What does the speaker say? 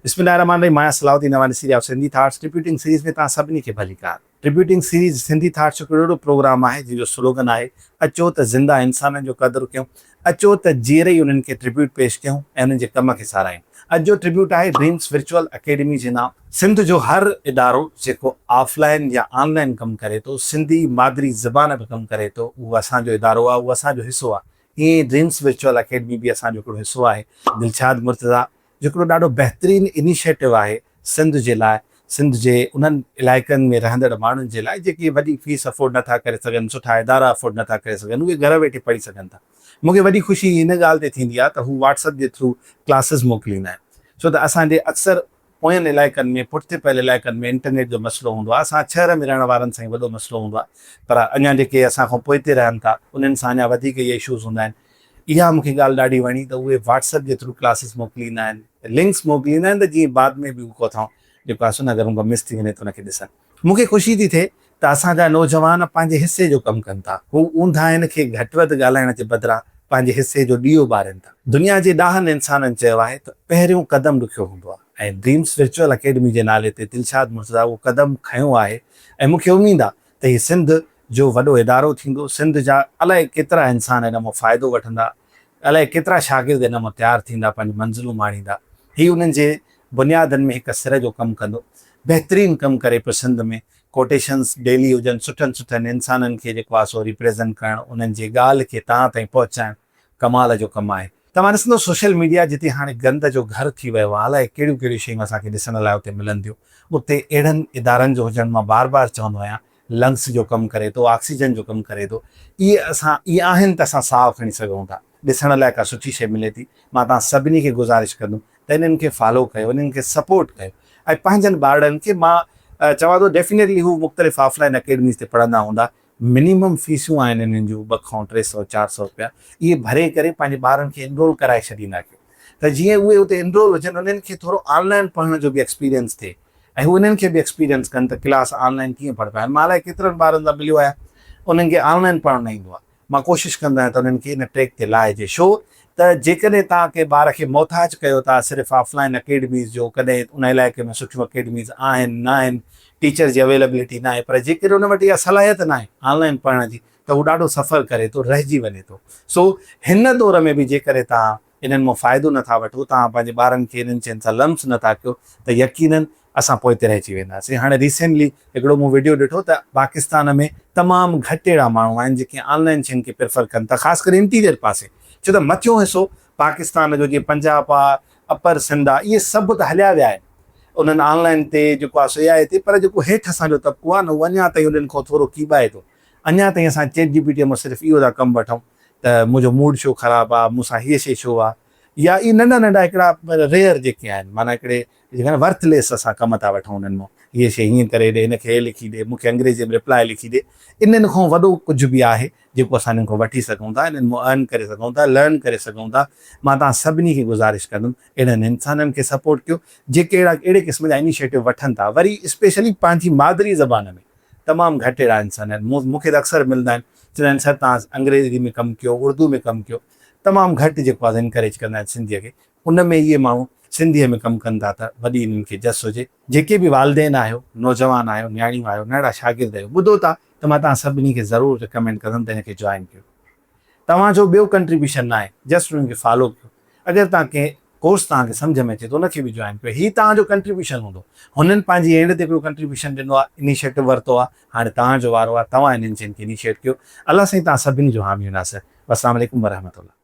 बिस्मिल्लाहिर्रहमानिर्रहीम। मां सलाउद्दीन नवानी सीरियल सिंधी थाट्स ट्रिब्यूटिंग सीरीज़ में तव्हां सभिनी खे भली कार। ट्रिब्यूटिंग सीरीज़ सिंधी थाट्स हिकिड़ो अहिड़ो प्रोग्राम आहे जंहिंजो स्लोगन आहे अचो त ज़िंदा इंसाननि जो क़दुरु कयूं, अचो त जीअरे ई उन्हनि खे ट्रिब्यूट पेश कयूं ऐं उन्हनि जे कम खे सारायूं। अॼु जो ट्रिब्यूट आहे ड्रीम्स वर्चुअल अकेडमी जे नाम। सिंध जो हर इदारो जेको ऑफलाइन या ऑनलाइन कमु करे थो, सिंधी मादरी ज़बान में कमु करे थो, उहो असांजो इदारो आहे, उहो असांजो हिसो आहे। ईअं ड्रीम्स वर्चुअल अकेडमी बि असांजो हिकिड़ो हिसो आहे। दिलशाद मुर्तज़ा जेको ॾाढो बहितरीनु इनिशिएटिव आहे सिंध जे लाइ, सिंध जे उन्हनि इलाइक़नि में रहंदड़ माण्हुनि जे लाइ जेके वॾी फीस अफोर्ड नथा करे सघनि, सुठा इदारा अफोर्ड नथा करे सघनि, उहे घर वेठे पढ़ी सघनि था। मूंखे वॾी ख़ुशी हिन ॻाल्हि ते थींदी आहे त हू व्हाट्सअप जे थ्रू क्लासिस मोकिलींदा आहिनि। छो त असांजे अक्सर पोयनि इलाइक़नि में, पुठिते पयल इलाइक़नि में इंटरनेट जो मसइलो हूंदो आहे। असां शहर में रहण वारनि सां ई वॾो मसइलो हूंदो आहे, पर अञा जेके असां खां पोइते रहनि था उन्हनि सां अञा वधीक इहे इशूज़ हूंदा आहिनि। इहा मूंखे ॻाल्हि ॾाढी वणी त उहे व्हाट्सअप जे थ्रू क्लासिस मोकिलींदा आहिनि, लिंक्स मोकिलींदा आहिनि त जीअं बाद में बि उहो कोथां जेको आहे न अगरि उनखां मिस थी वञे त उनखे ॾिसनि। मूंखे ख़ुशी थी थिए त असांजा नौजवान पंहिंजे हिसे जो कमु कनि था। हू ऊंधा आहिनि खे घटि वधि ॻाल्हाइण जे बदिरां पंहिंजे हिसे जो ॾीओ ॿारनि था। दुनिया जे ॾाहनि इंसाननि चयो आहे त पहिरियों क़दम ॾुखियो हूंदो आहे, ऐं ड्रीम्स वर्चुअल अकेडमी जे नाले ते दिलशाद मुर्तज़ा उहो क़दम खयों आहे। ऐं मूंखे उमेदु आहे त हीउ सिंध जो वॾो इदारो थींदो। सिंध जा अलाए केतिरा इंसान इन मां फ़ाइदो वठंदा, अलाए केतिरा शागिर्द इन मां तयारु थींदा, पंहिंजी मंज़िलूं माणींदा। हीउ उन्हनि जे बुनियादनि में हिकु सिर जो कमु कंदो। बहितरीनु कमु करे पियो सिंध में। कोटेशन्स डेली हुजनि, सुठनि सुठनि इंसाननि खे जेको आहे सो रिप्रेज़ेंट करणु, उन्हनि जी ॻाल्हि खे तव्हां ताईं पहुचाइणु कमाल जो कमु आहे। तव्हां ॾिसंदो सोशल मीडिया जिते हाणे गंद जो घर थी वियो आहे, अलाए कहिड़ियूं कहिड़ियूं शयूं असांखे ॾिसण लाइ उते मिलंदियूं। उते अहिड़नि इदारनि जो हुजणु मां बार बार चवंदो आहियां। लंग्स जो कमु करे थो, ऑक्सीजन जो कमु करे थो। इहे आहिनि त असां साहु खणी सघूं था। ॾिसण लाइ का सुठी शइ मिले थी। मां तव्हां सभिनी खे गुज़ारिश कंदुमि त इन्हनि खे फॉलो कयो, इन्हनि खे सपोर्ट कयो, ऐं पंहिंजनि ॿारनि खे मां चवां थो डेफिनेटली हू मुख़्तलिफ़ ऑफलाइन अकेडमीज़ ते पढ़ंदा हूंदा। मिनिमम फीसूं आहिनि इन्हनि जूं 200, 300, 400 रुपया। इहे भरे करे पंहिंजे ॿारनि खे इनरोल कराए छॾींदा कयो, त जीअं उहे उते इनरोल हुजनि, उन्हनि खे थोरो ऑनलाइन पढ़ण जो बि एक्सपीरियंस थिए, ऐं हू उन्हनि खे बि एक्सपीरियंस कनि त क्लास ऑनलाइन कीअं पढ़बा आहिनि। मां अलाए केतिरनि ॿारनि सां मिलियो आहियां, उन्हनि खे ऑनलाइन पढ़णु न ईंदो आहे। मां कोशिशि कंदो आहियां त उन्हनि खे इन ट्रैक ते लाहिजे। छो त जेकॾहिं तव्हां के ॿार खे मोहताज कयो था सिर्फ़ु ऑफलाइन अकेडमीज़ जो, कॾहिं उन इलाइक़े में सुठियूं अकेडमीज़ आहिनि न आहिनि, टीचर जी अवेलेबिलिटी न आहे, पर जेकॾहिं उन वटि इहा सलाहियत न आहे ऑनलाइन पढ़ण जी, त हू ॾाढो सफ़र करे थो, रहिजी वञे थो। सो हिन दौर में बि जेकॾहिं तव्हां इन्हनि मां फ़ाइदो नथा वठो, तव्हां पंहिंजे ॿारनि खे इन्हनि शयुनि सां लम्स नथा कयो, त यकीननि असां पोइते रहिजी वेंदासीं। हाणे रिसेंटली हिकिड़ो मूं वीडियो ॾिठो त पाकिस्तान में तमामु घटि अहिड़ा माण्हू आहिनि जेके ऑनलाइन शयुनि खे प्रेफर कनि था, ख़ासि करे इंटीरियर पासे। छो त मथियों हिसो पाकिस्तान जो जीअं पंजाब आहे, अपर सिंध आहे, इहे सभु त हलिया विया आहिनि उन्हनि ऑनलाइन ते जेको आहे सो AI ते, पर जेको हेठि असांजो तबिको आहे न, उहो अञा ताईं उन्हनि खां थोरो कीबाए थो। अञा ताईं असां ChatGPT मां सिर्फ़ु इहो था कमु वठूं त मुंहिंजो मूड छो ख़राबु आहे, मूंसां हीअ शइ छो आहे, या इहे नंढा नंढा हिकिड़ा रेयर जेके आहिनि, माना हिकिड़े जेके वर्थलेस असां कमु था वठूं उन्हनि मां। हीअ शइ हीअं करे ॾे, हिनखे हे लिखी ॾे, मूंखे अंग्रेज़ी में रिप्लाई लिखी ॾे। इन्हनि खां वॾो कुझु बि आहे जेको असां इन्हनि खां वठी सघूं था, इन्हनि मां अर्न करे सघूं था, लर्न करे सघूं था। मां तव्हां सभिनी खे गुज़ारिश कंदुमि अहिड़नि इंसाननि खे सपोर्ट कयो जेके अहिड़े क़िस्म जा इनिशिएटिव वठनि था। वरी स्पेशली पंहिंजी मादरी ज़बान में तमामु घटि अहिड़ा इंसान आहिनि। मूंखे त अक्सर मिलंदा आहिनि, चवंदा आहिनि सर तव्हां अंग्रेज़ी में कमु कयो, उर्दू में कमु कयो। तमामु घटि जेको आहे इनकरेज कंदा आहिनि सिंधीअ खे। उन में इहे माण्हू सिंधीअ में कमु कनि था त वॾी इन्हनि खे जस हुजे। जेके बि वालदेन आहियो, नौजवान आहियो, न्याणियूं आहियो, नंढा शागिर्द आहियो, ॿुधो था त मां तव्हां सभिनी खे ज़रूरु रिकमेंड कंदुमि त हिनखे जॉइन कयो। तव्हांजो ॿियो कंट्रीब्यूशन न आहे, जस्ट उन्हनि खे फॉलो कयो। अगरि तव्हां कंहिं कोर्स तव्हांखे सम्झ में अचे थो, उनखे बि जॉइन कयो। हीउ तव्हांजो कंट्रीब्यूशन हूंदो। हुननि पंहिंजी एंड ते हिकिड़ो कंट्रीब्यूशन ॾिनो आहे, इनिशिएटिव वरितो आहे, हाणे तव्हांजो वारो आहे, तव्हां इन्हनि शयुनि खे इनिशिएट कयो। अलाह साईं तव्हां सभिनी जो हामी नासिर। अस्सलाम वालेकुम वरहमतुल्लाह।